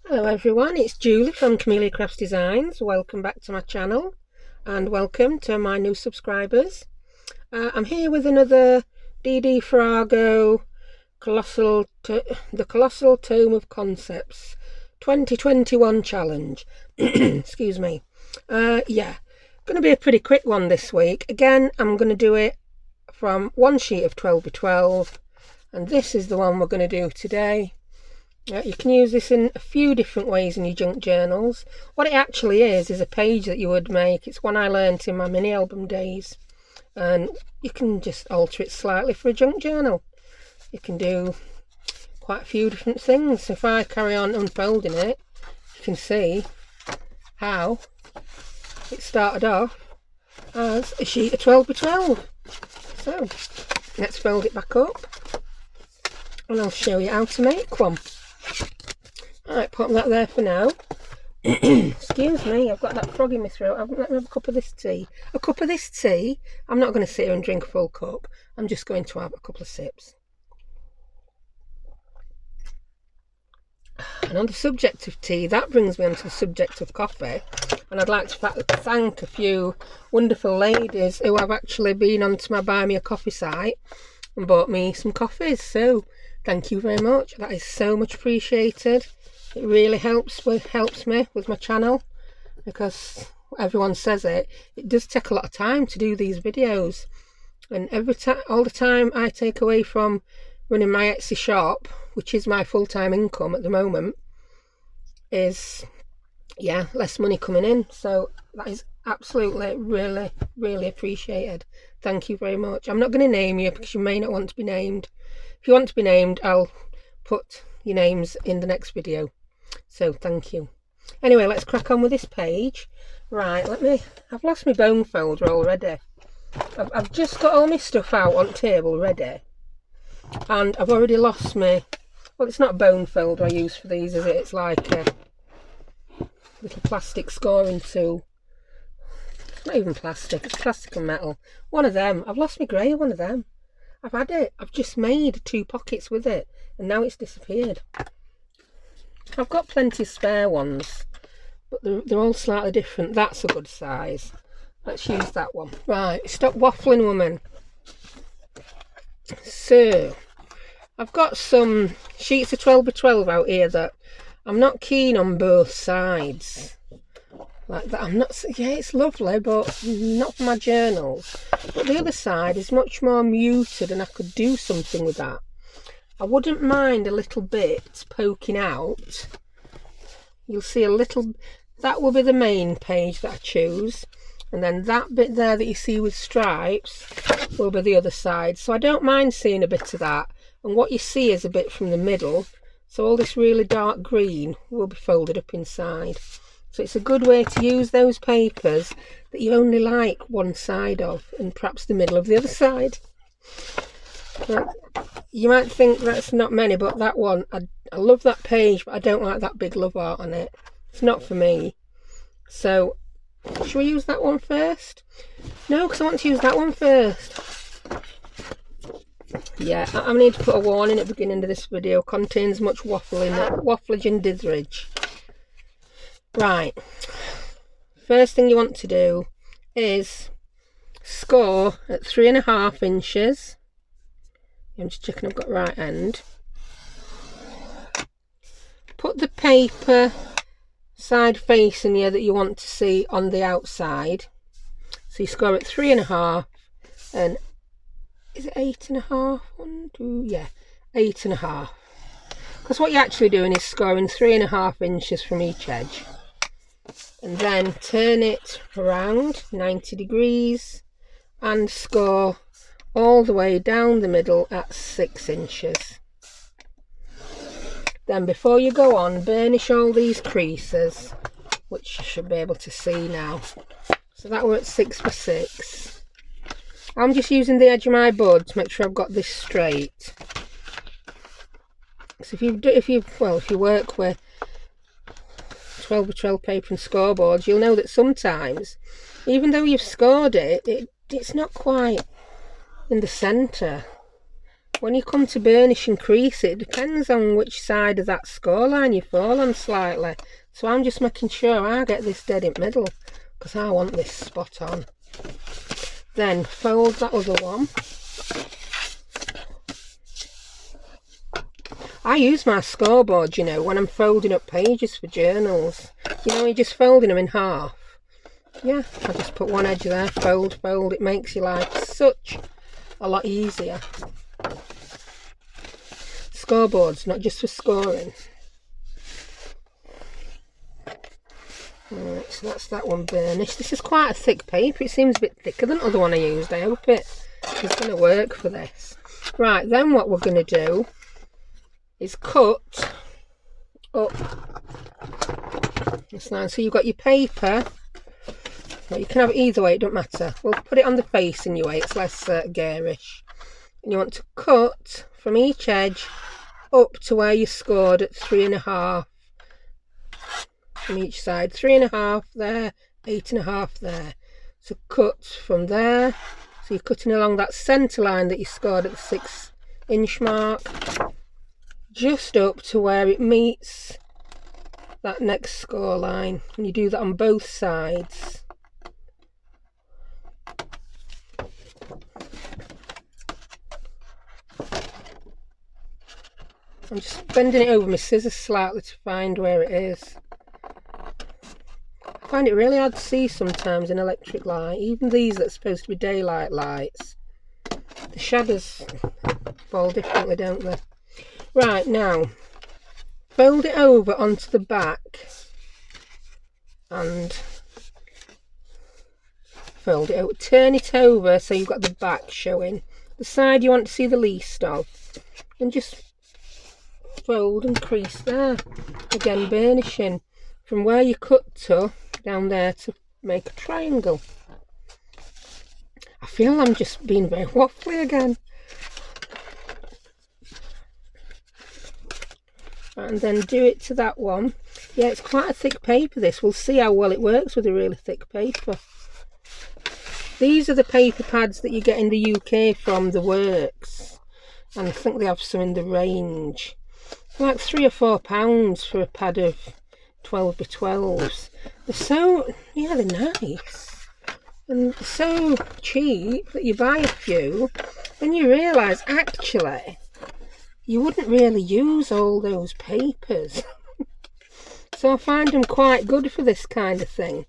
Hello everyone, it's Julie from Camellia Crafts Designs. Welcome back to my channel and welcome to my new subscribers. I'm here with another Dee Dee Farago the Colossal Tome of Concepts 2021 challenge. Excuse me. Yeah, going to be a pretty quick one this week. Again, I'm going to do it from one sheet of 12x12 and this is the one we're going to do today. You can use this in a few different ways in your junk journals. What it actually is a page that you would make. It's one I learnt in my mini album days, and you can just alter it slightly for a junk journal. You can do quite a few different things. If I carry on unfolding it, you can see how it started off as a sheet of 12x12. So let's fold it back up and I'll show you how to make one. Alright, put that there for now. Excuse me, I've got that frog in my throat. Let me have a cup of this tea. A cup of this tea? I'm not going to sit here and drink a full cup. I'm just going to have a couple of sips. And on the subject of tea, that brings me on to the subject of coffee. And I'd like to thank a few wonderful ladies who have actually been onto my Buy Me a Coffee site and bought me some coffees. So thank you very much. That is so much appreciated. It really helps me with my channel, because everyone says it does take a lot of time to do these videos, and all the time I take away from running my Etsy shop, which is my full-time income at the moment, is less money coming in. So that is absolutely really appreciated. Thank you very much. I'm not going to name you because you may not want to be named. If you want to be named, I'll put your names in the next video. So thank you. Anyway, let's crack on with this page. Right, I've lost my bone folder already. I've just got all my stuff out on the table ready, and I've already lost my, well, it's not a bone folder I use for these, is it? It's like a little plastic scoring tool. It's not even plastic, it's plastic and metal. One of them. I've lost my grey one of them. I've had it. I've just made 2 pockets with it and now it's disappeared. I've got plenty of spare ones, but they're all slightly different. That's a good size. Let's use that one. Right, stop waffling, woman. So I've got some sheets of 12x12 out here that I'm not keen on both sides. Like that, I'm not. Yeah, it's lovely, but not for my journals. But the other side is much more muted, and I could do something with that. I wouldn't mind a little bit poking out. You'll see a little. That will be the main page that I choose, and then that bit there that you see with stripes will be the other side. So I don't mind seeing a bit of that. And what you see is a bit from the middle. So all this really dark green will be folded up inside. So it's a good way to use those papers that you only like one side of, and perhaps the middle of the other side. But you might think that's not many, but that one, I love that page, but I don't like that big love art on it. It's not for me. So should we use that one first? No, because I want to use that one first. Yeah, I need to put a warning at the beginning of this video. Contains much wafflage and ditherage. Right, first thing you want to do is score at 3.5 inches. I'm just checking I've got the right end. Put the paper side facing you that you want to see on the outside. So you score at 3.5, and is it 8.5? 1, 2, yeah, 8.5. Because what you're actually doing is scoring 3.5 inches from each edge. And then turn it around 90 degrees and score all the way down the middle at 6 inches. Then before you go on, burnish all these creases, which you should be able to see now. So that we're at 6 for 6. I'm just using the edge of my board to make sure I've got this straight. So if you work with 12x12 paper and scoreboards, you'll know that sometimes, even though you've scored it, it's not quite in the centre. when you come to burnish and crease it, it depends on which side of that scoreline you fall on slightly. So I'm just making sure I get this dead in the middle, because I want this spot on. Then fold that other one. I use my scoreboard, you know, when I'm folding up pages for journals. You know, you're just folding them in half. Yeah, I just put one edge there, fold, fold. It makes your life such a lot easier. Scoreboards, not just for scoring. Right, so that's that one burnished. This is quite a thick paper. It seems a bit thicker than the other one I used. I hope it is going to work for this. Right, then what we're going to do is cut up this line. So you've got your paper. Well, you can have it either way, it doesn't matter. We'll put it on the face anyway, it's less garish. And you want to cut from each edge up to where you scored at 3.5 from each side. 3.5 there, 8.5 there. So cut from there. So you're cutting along that centre line that you scored at the 6-inch mark, just up to where it meets that next score line. And you do that on both sides. I'm just bending it over my scissors slightly to find where it is. I find it really hard to see sometimes in electric light, even these that are supposed to be daylight lights. The shadows fall differently, don't they? Right, now fold it over onto the back and fold it over. Turn it over so you've got the back showing. The side you want to see the least of. And just fold and crease there. Again, burnishing from where you cut to down there to make a triangle. I feel I'm just being very waffly again. And then do it to that one. Yeah, it's quite a thick paper this. We'll see how well it works with a really thick paper. These are the paper pads that you get in the UK from the Works. And I think they have some in the range. Like £3 or £4 for a pad of 12 by 12s. They're so, yeah, they're nice. And so cheap that you buy a few and you realise actually you wouldn't really use all those papers. So I find them quite good for this kind of thing.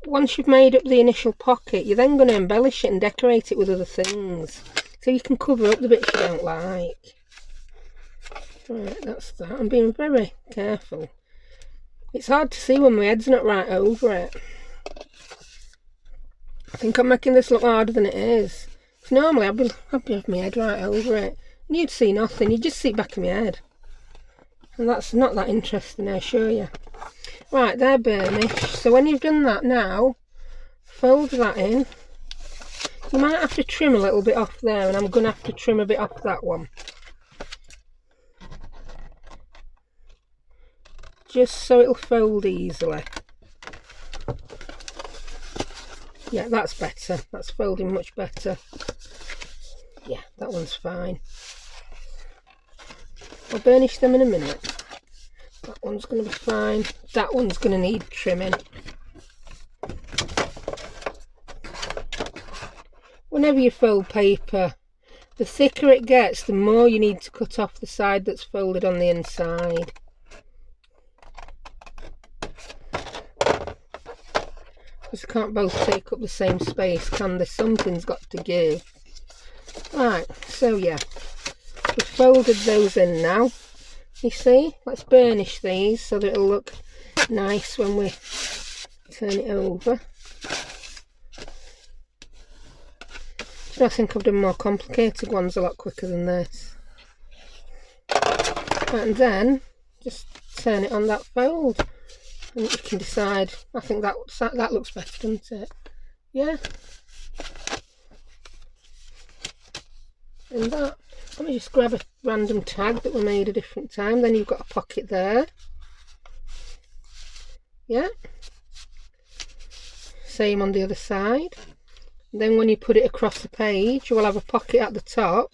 Once you've made up the initial pocket, you're then going to embellish it and decorate it with other things. So you can cover up the bits you don't like. Right, that's that. I'm being very careful. It's hard to see when my head's not right over it. I think I'm making this look harder than it is. So normally I'd be having my head right over it. And you'd see nothing, you'd just see back of my head. And that's not that interesting, I assure you. Right, they're burnished. So when you've done that now, fold that in. You might have to trim a little bit off there, and I'm going to have to trim a bit off that one. Just so it'll fold easily. Yeah, that's better. That's folding much better. Yeah, that one's fine. I'll burnish them in a minute. That one's going to be fine. That one's going to need trimming. Whenever you fold paper, the thicker it gets, the more you need to cut off the side that's folded on the inside. Because they can't both take up the same space, can they? Something's got to give. Right, so yeah, we've folded those in now. You see, let's burnish these so that it'll look nice when we turn it over. I think I've done more complicated ones a lot quicker than this. And then just turn it on that fold. And you can decide. I think that looks better, doesn't it? Yeah. And that. Let me just grab a random tag that we made a different time. Then you've got a pocket there. Yeah. Same on the other side. And then when you put it across the page, you will have a pocket at the top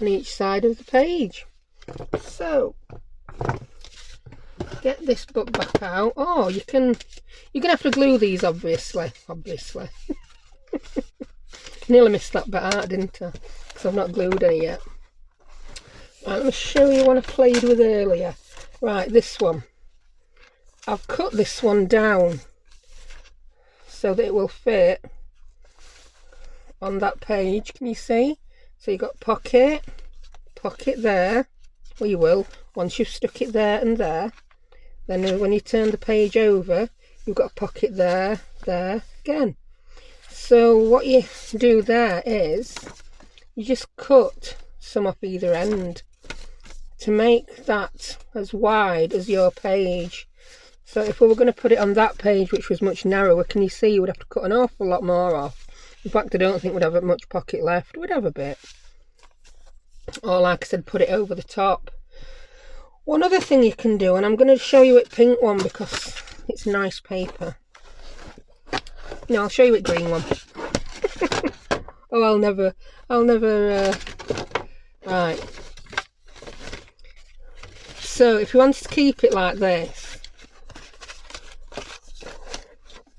on each side of the page. So get this book back out. Oh, you're gonna have to glue these, obviously. Nearly missed that bit out, didn't I? Because I've not glued any yet. Right, let me show you one I played with earlier. Right, this one. I've cut this one down so that it will fit on that page. Can you see? So you've got pocket there. Well, you will once you've stuck it there and there. Then when you turn the page over, you've got a pocket there, there again. So what you do there is you just cut some off either end to make that as wide as your page. So if we were going to put it on that page, which was much narrower, can you see you would have to cut an awful lot more off. In fact, I don't think we'd have much pocket left. We'd have a bit. Or like I said, put it over the top. One other thing you can do, and I'm going to show you it pink one because it's nice paper. No, I'll show you it green one. Oh, I'll never, right. So if you wanted to keep it like this,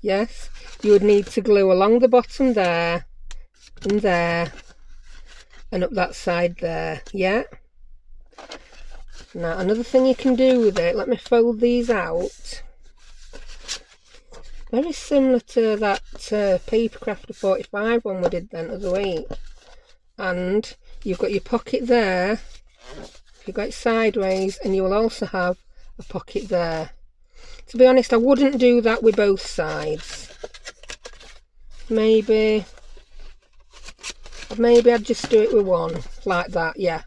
yes, you would need to glue along the bottom there, and there, and up that side there, yeah? Now, another thing you can do with it, let me fold these out. Very similar to that Paper Crafter 45 one we did then other week. And you've got your pocket there, you've got it sideways, and you will also have a pocket there. To be honest, I wouldn't do that with both sides. Maybe I'd just do it with one, like that, yeah.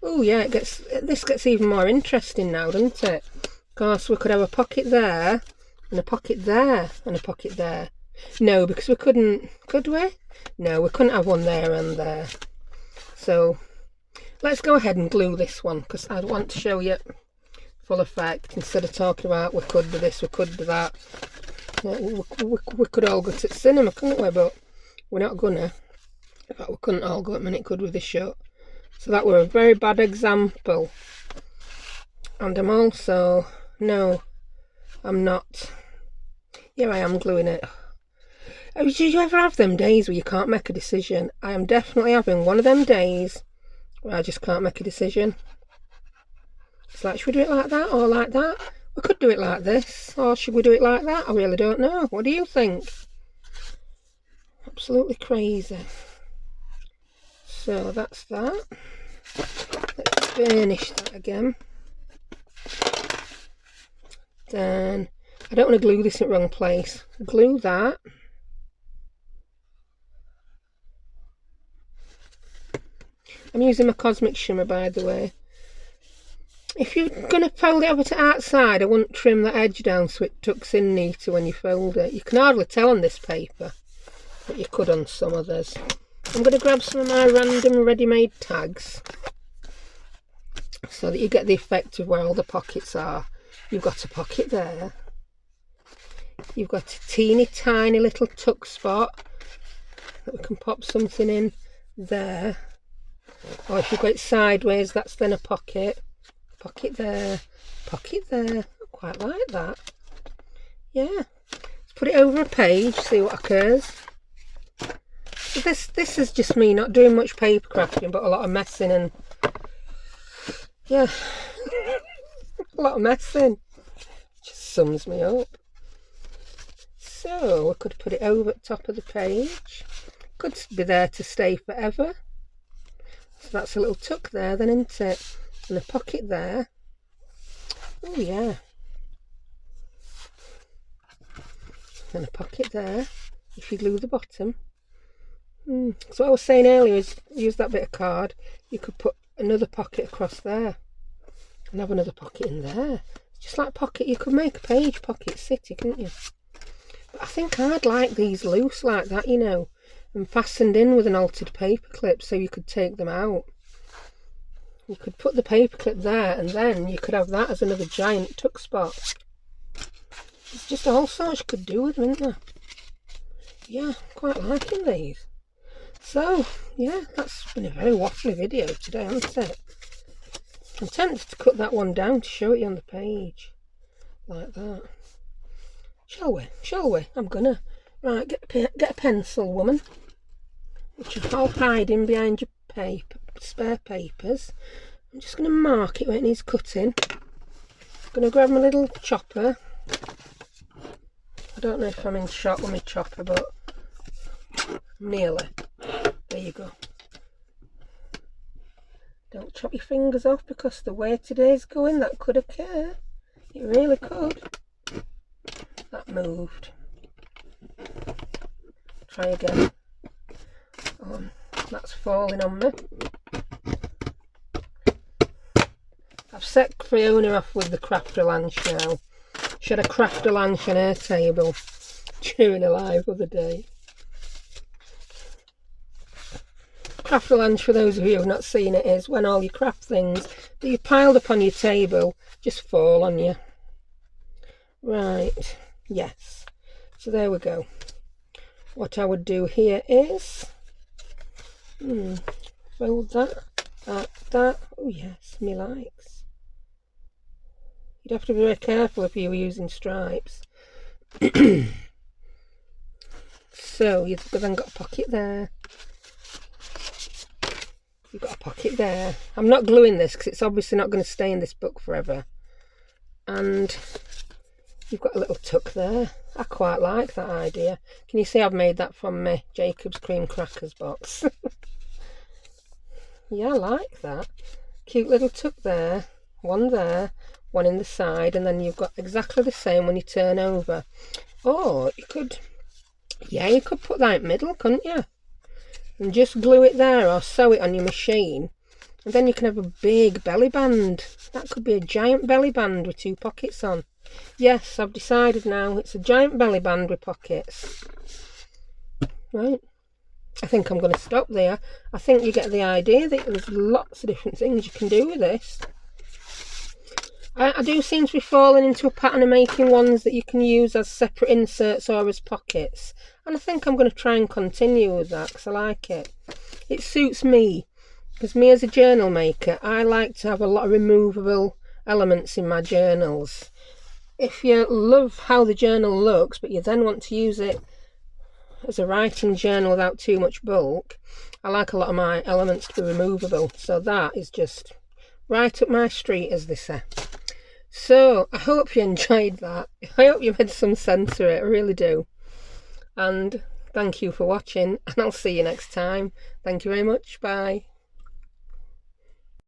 Oh yeah, this gets even more interesting now, doesn't it? Of course, we could have a pocket there, and a pocket there, and a pocket there. No, because we couldn't, could we? No, we couldn't have one there and there. So let's go ahead and glue this one, because I want to show you full effect, instead of talking about we could do this, we could do that. We could all go to the cinema, couldn't we? But we're not gonna. In fact, we couldn't all go at minute, could we, this shot? So that were a very bad example. And I'm also, no, I'm not. Yeah, I am gluing it. Did you ever have them days where you can't make a decision? I am definitely having one of them days where I just can't make a decision. It's like, should we do it like that or like that? We could do it like this, or should we do it like that? I really don't know. What do you think? Absolutely crazy. So that's that. Let's finish that again. Then I don't want to glue this in the wrong place. Glue that. I'm using my Cosmic Shimmer, by the way. If you're going to fold it over to outside, I wouldn't trim that edge down so it tucks in neater when you fold it. You can hardly tell on this paper, but you could on some others. I'm going to grab some of my random ready-made tags so that you get the effect of where all the pockets are. You've got a pocket there. You've got a teeny tiny little tuck spot that we can pop something in there. Or if you've got it sideways, that's then a pocket. Pocket there, pocket there. I quite like that. Yeah. Let's put it over a page, see what occurs. So this is just me not doing much paper crafting, but a lot of messing, and yeah, a lot of messing. Just sums me up. So we could put it over the top of the page. Could be there to stay forever. So that's a little tuck there then, isn't it? And a pocket there. Oh yeah. And a pocket there if you glue the bottom. So what I was saying earlier is use that bit of card. You could put another pocket across there and have another pocket in there. Just like pocket, you could make a page pocket city, couldn't you? But I think I'd like these loose like that, you know, and fastened in with an altered paper clip so you could take them out. You could put the paper clip there, and then you could have that as another giant tuck spot. There's just all sorts you could do with them, isn't there? Yeah, I'm quite liking these. So yeah, that's been a very waffly video today, hasn't it? I'm tempted to cut that one down to show it you on the page like that. Shall we? I'm gonna. Right, get a pencil, woman, which is all hiding behind your spare papers. I'm just going to mark it where it needs cutting. I'm going to grab my little chopper. I don't know if I'm in shot with my chopper, but nearly. There you go. Don't chop your fingers off, because the way today's going, that could occur. It really could. That moved. Try again. That's falling on me. I've set Fiona off with the crafter lunch now. She had a crafter lunch on her table during her live the other day. Crafter lunch, for those of you who have not seen it, is when all your craft things that you piled up on your table just fall on you. Right, yes. So there we go. What I would do here is fold that. Oh yes, me likes. You'd have to be very careful if you were using stripes. So you've then got a pocket there. You've got a pocket there. I'm not gluing this because it's obviously not going to stay in this book forever. And you've got a little tuck there. I quite like that idea. Can you see I've made that from my Jacob's Cream Crackers box? Yeah, I like that. Cute little tuck there, one in the side, and then you've got exactly the same when you turn over. Oh, you could put that in the middle, couldn't you? And just glue it there or sew it on your machine, and then you can have a big belly band. That could be a giant belly band with 2 pockets on. Yes, I've decided now. It's a giant belly band with pockets. Right. I think I'm going to stop there. I think you get the idea that there's lots of different things you can do with this. I do seem to be falling into a pattern of making ones that you can use as separate inserts or as pockets. And I think I'm going to try and continue with that because I like it. It suits me. Because me as a journal maker, I like to have a lot of removable elements in my journals. If you love how the journal looks, but you then want to use it as a writing journal without too much bulk, I like a lot of my elements to be removable. So that is just right up my street, as they say. So I hope you enjoyed that. I hope you made some sense of it. I really do. And thank you for watching, and I'll see you next time. Thank you very much. Bye.